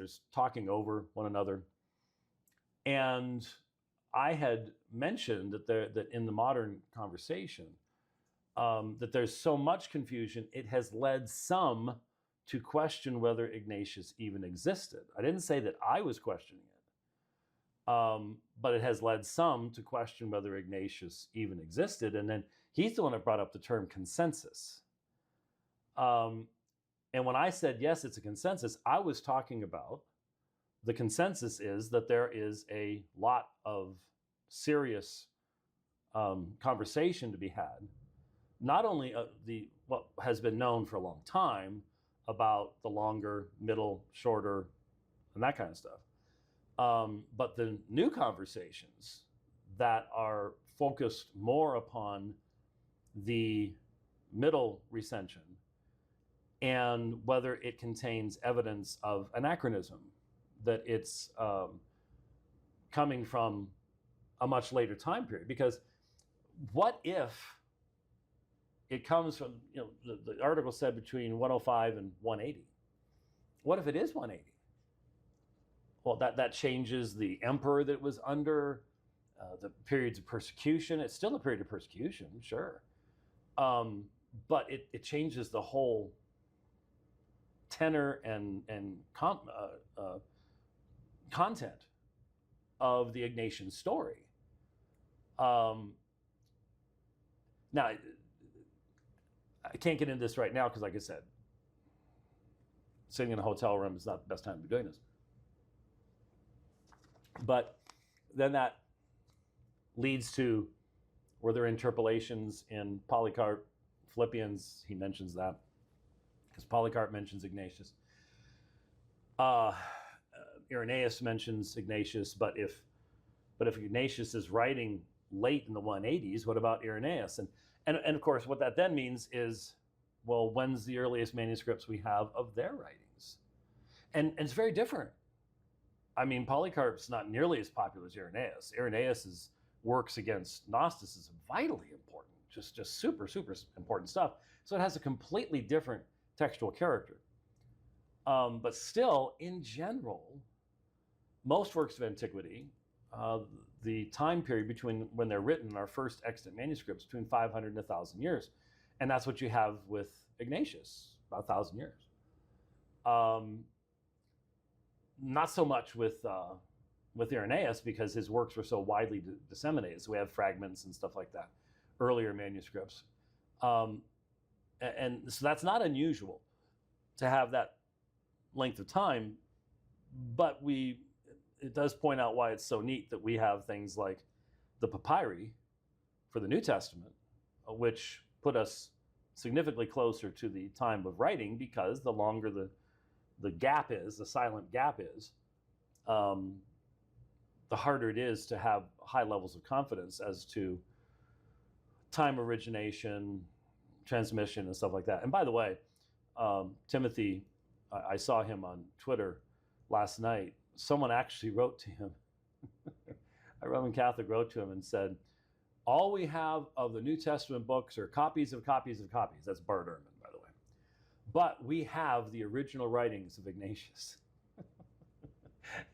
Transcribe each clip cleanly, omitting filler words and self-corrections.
just talking over one another. And I had mentioned that in the modern conversation, that there's so much confusion, it has led some to question whether Ignatius even existed. I didn't say that I was questioning it, but it has led some to question whether Ignatius even existed. And then he's the one that brought up the term consensus. And when I said, yes, it's a consensus, I was talking about the consensus is that there is a lot of serious conversation to be had. Not only what has been known for a long time about the longer, middle, shorter, and that kind of stuff, but the new conversations that are focused more upon the middle recension and whether it contains evidence of anachronism, that it's coming from a much later time period. Because what if it comes from, the article said between 105 and 180. What if it is 180? Well, that changes the emperor that was under, the periods of persecution. It's still a period of persecution, sure. But it changes the whole tenor and content of the Ignatian story. Now, I can't get into this right now because, like I said, sitting in a hotel room is not the best time to be doing this. But then that leads to, were there interpolations in Polycarp, Philippians? He mentions that because Polycarp mentions Ignatius. Irenaeus mentions Ignatius, but if Ignatius is writing late in the 180s, what about Irenaeus? And of course, what that then means is, well, when's the earliest manuscripts we have of their writings? And it's very different. I mean, Polycarp's not nearly as popular as Irenaeus. Irenaeus's works against Gnosticism, vitally important, just super, super important stuff. So it has a completely different textual character. But still, in general, most works of antiquity, the time period between when they're written, our first extant manuscripts, between 500 and 1,000 years. And that's what you have with Ignatius, about 1,000 years. Not so much with Irenaeus, because his works were so widely disseminated. So we have fragments and stuff like that, earlier manuscripts. And so that's not unusual to have that length of time, but it does point out why it's so neat that we have things like the papyri for the New Testament, which put us significantly closer to the time of writing, because the longer the gap is, the silent gap is, the harder it is to have high levels of confidence as to time origination, transmission, and stuff like that. And by the way, Timothy, I saw him on Twitter last night. Someone actually wrote to him. A Roman Catholic wrote to him and said, all we have of the New Testament books are copies of copies of copies. That's Bart Ehrman, by the way. But we have the original writings of Ignatius.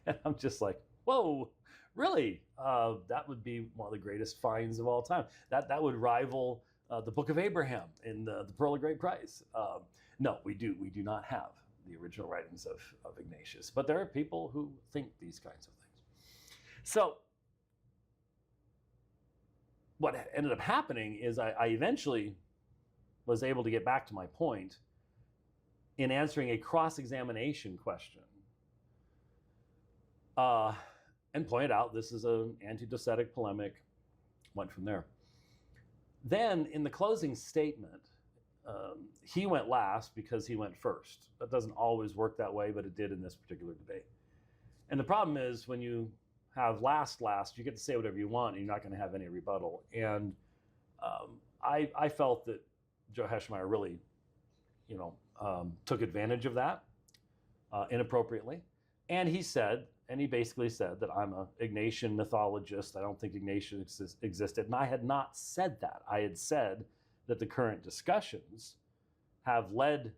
And I'm just like, whoa, really? That would be one of the greatest finds of all time. That would rival the Book of Abraham in the Pearl of Great Price. No, we do not have the original writings of Ignatius. But there are people who think these kinds of things. So what ended up happening is I eventually was able to get back to my point in answering a cross-examination question, and pointed out this is an anti-docetic polemic, went from there. Then in the closing statement, he went last because he went first. That doesn't always work that way, but it did in this particular debate. And the problem is when you have last, you get to say whatever you want, and you're not going to have any rebuttal. And I felt that Joe Heschmeyer really, took advantage of that inappropriately. And he basically said that I'm an Ignatian mythologist. I don't think Ignatius existed. And I had not said that. I had said that the current discussions have led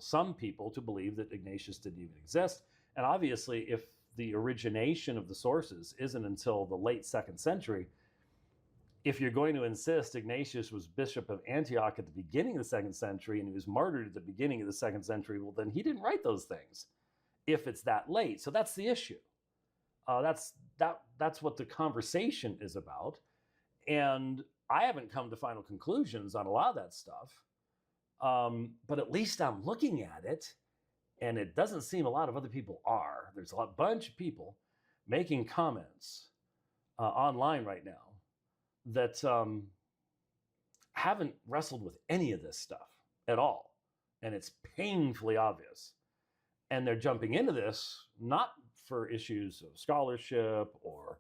some people to believe that Ignatius didn't even exist. And obviously, if the origination of the sources isn't until the late 2nd century, if you're going to insist Ignatius was bishop of Antioch at the beginning of the 2nd century and he was martyred at the beginning of the 2nd century, well, then he didn't write those things if it's that late. So that's the issue. That's what the conversation is about. And I haven't come to final conclusions on a lot of that stuff, but at least I'm looking at it, and it doesn't seem a lot of other people are. There's a bunch of people making comments online right now that haven't wrestled with any of this stuff at all. And it's painfully obvious. And they're jumping into this not for issues of scholarship or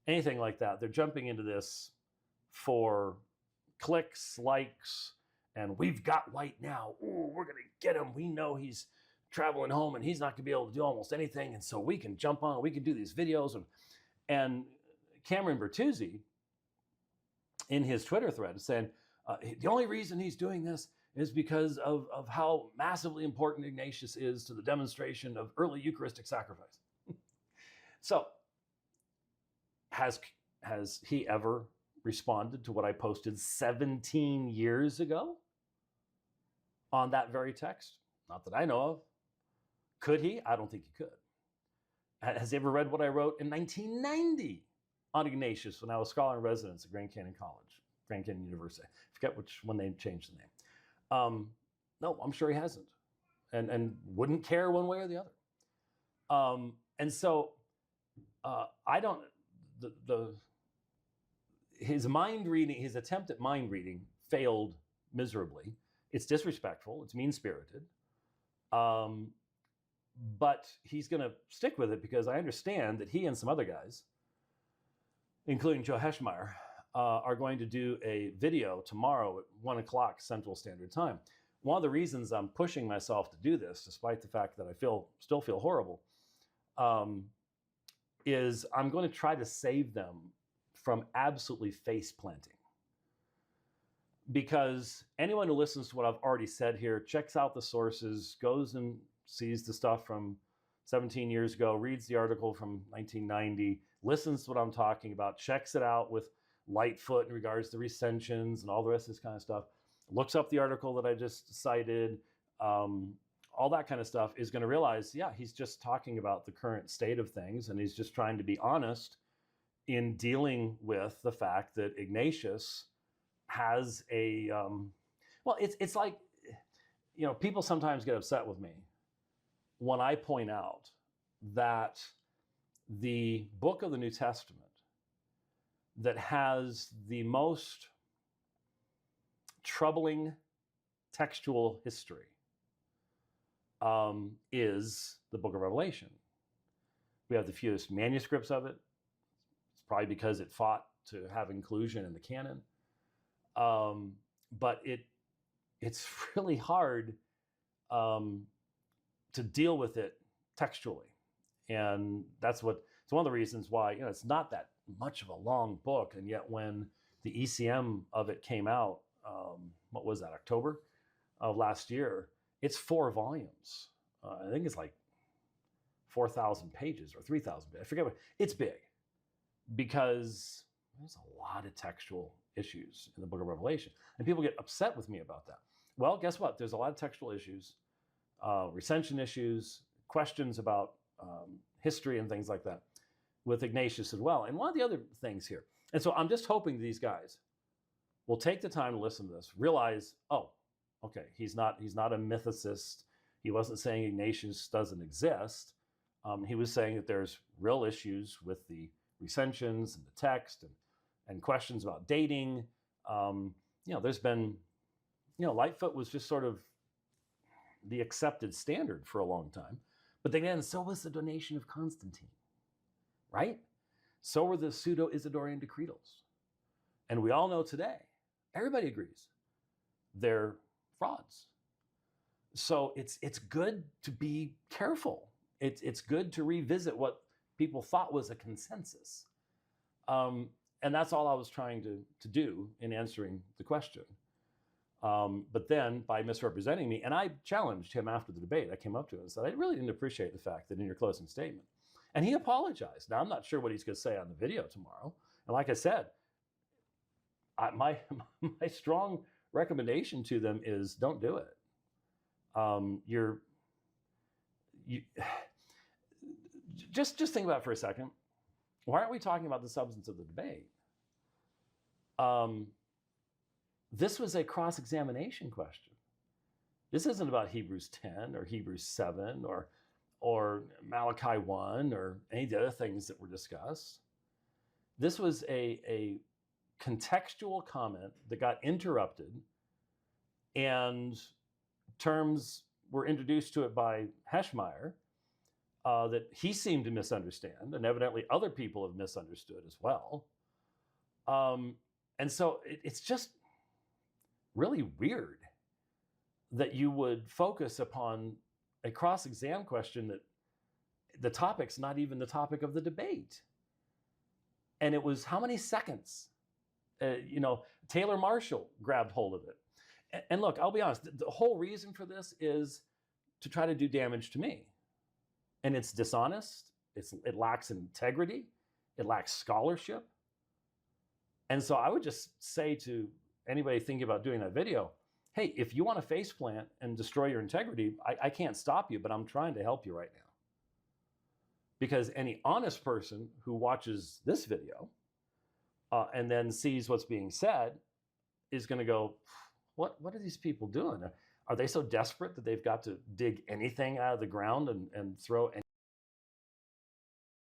anything like that. They're jumping into this for clicks, likes, and we've got White now. Ooh, we're going to get him. We know he's traveling home and he's not going to be able to do almost anything. And so we can jump on, we can do these videos. And Cameron Bertuzzi, in his Twitter thread, is saying the only reason he's doing this is because of how massively important Ignatius is to the demonstration of early Eucharistic sacrifice. So, has he ever responded to what I posted 17 years ago on that very text? Not that I know of. Could he? I don't think he could. Has he ever read what I wrote in 1990 on Ignatius when I was scholar in residence at Grand Canyon College, Grand Canyon University? I forget when they changed the name. No, I'm sure he hasn't, and wouldn't care one way or the other. And so I don't. His mind reading, his attempt at mind reading failed miserably. It's disrespectful. It's mean-spirited. But he's going to stick with it because I understand that he and some other guys, including Joe Heschmeyer, are going to do a video tomorrow at 1 o'clock Central Standard Time. One of the reasons I'm pushing myself to do this, despite the fact that I still feel horrible, is I'm going to try to save them from absolutely face planting. Because anyone who listens to what I've already said here, checks out the sources, goes and sees the stuff from 17 years ago, reads the article from 1990, listens to what I'm talking about, checks it out with Lightfoot in regards to recensions and all the rest of this kind of stuff, looks up the article that I just cited, all that kind of stuff, is going to realize, yeah, he's just talking about the current state of things, and he's just trying to be honest in dealing with the fact that Ignatius has a, well, it's like, you know, people sometimes get upset with me when I point out that the book of the New Testament that has the most troubling textual history is the book of Revelation. We have the fewest manuscripts of it. It's probably because it fought to have inclusion in the canon. But it's really hard to deal with it textually. And it's one of the reasons why, you know, it's not that much of a long book. And yet when the ECM of it came out, what was that, October of last year, it's 4 volumes. I think it's like 4,000 pages or 3,000 pages. I forget what, it's big because there's a lot of textual issues in the book of Revelation. And people get upset with me about that. Well, guess what? There's a lot of textual issues, recension issues, questions about history and things like that with Ignatius as well. And one of the other things here, and so I'm just hoping these guys will take the time to listen to this, realize, oh, okay, he's not a mythicist. He wasn't saying Ignatius doesn't exist. He was saying that there's real issues with the recensions and the text and questions about dating. You know, there's been, you know, Lightfoot was just sort of the accepted standard for a long time. But then again, so was the donation of Constantine, right? So were the pseudo-Isidorian decretals. And we all know today, everybody agrees, they're frauds. So it's good to be careful. It's good to revisit what people thought was a consensus. And that's all I was trying to do in answering the question. But then by misrepresenting me, and I challenged him after the debate, I came up to him and said, I really didn't appreciate the fact that in your closing statement, and he apologized. Now, I'm not sure what he's going to say on the video tomorrow. And like I said, my strong recommendation to them is don't do it. Just think about it for a second. Why aren't we talking about the substance of the debate? This was a cross-examination question. This isn't about Hebrews 10 or Hebrews 7 or Malachi 1 or any of the other things that were discussed. This was a contextual comment that got interrupted, and terms were introduced to it by Heschmeyer that he seemed to misunderstand, and evidently other people have misunderstood as well. And so it's just really weird that you would focus upon a cross-exam question that the topic's not even the topic of the debate. And it was how many seconds? Taylor Marshall grabbed hold of it. And look, I'll be honest, the whole reason for this is to try to do damage to me. And it's dishonest, it lacks integrity, it lacks scholarship. And so I would just say to anybody thinking about doing that video, hey, if you want to faceplant and destroy your integrity, I can't stop you, but I'm trying to help you right now. Because any honest person who watches this video and then sees what's being said is going to go, what are these people doing? Are they so desperate that they've got to dig anything out of the ground and throw